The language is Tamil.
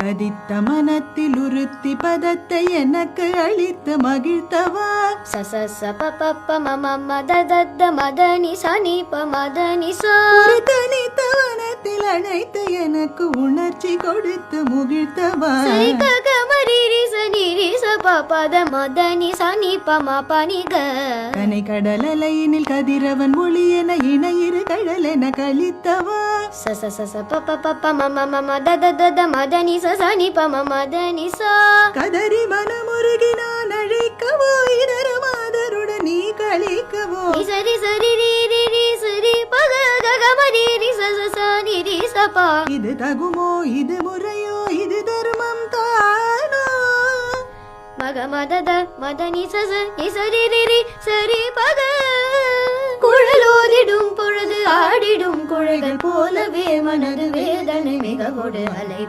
கதித்த மனத்தில் உறுத்தி பதத்தை எனக்கு அளித்து மகிழ்த்தவா. ச ச ச ப ப ப ம ம ம த த த ம த நி ச நி ப ம த நி ச. ஒரு தனித்த வனத்தில் அழைத்து எனக்கு உணர்ச்சி கொடுத்து முகிழ்த்தவா. சரி க க ம ரி ரி ச நி ரி ச ப ப த ம த நி ச நி ப ம ப நி க. கனை கடல் அலையினில் கதிரவன் ஒளி என இணையிரு கடல் என கழித்தவா. ச ச ச ச ப ப ப ப ம ம ம ம த த த த ம த நி ச ச நி ப ம ம த நி ச. கதறி மனமுருகி நான் அழைக்கவோ இதர மாதருடன் நீ கழிக்கவோ. நி சரி சரி ரி ரி ரி சரி ப க க க ம ரி ரி ச ச ச நி ரி ச ப. இது தகுமோ இது முறையோ இது தர்மம் தானோ. மக மத த மத நி ச ச நி சரி ரி ரி சரி ப க. குழலோதிடும் பொழுது ஆடிடும் குழைகள் போலவே மனது வேதனை மிக கொடு அலை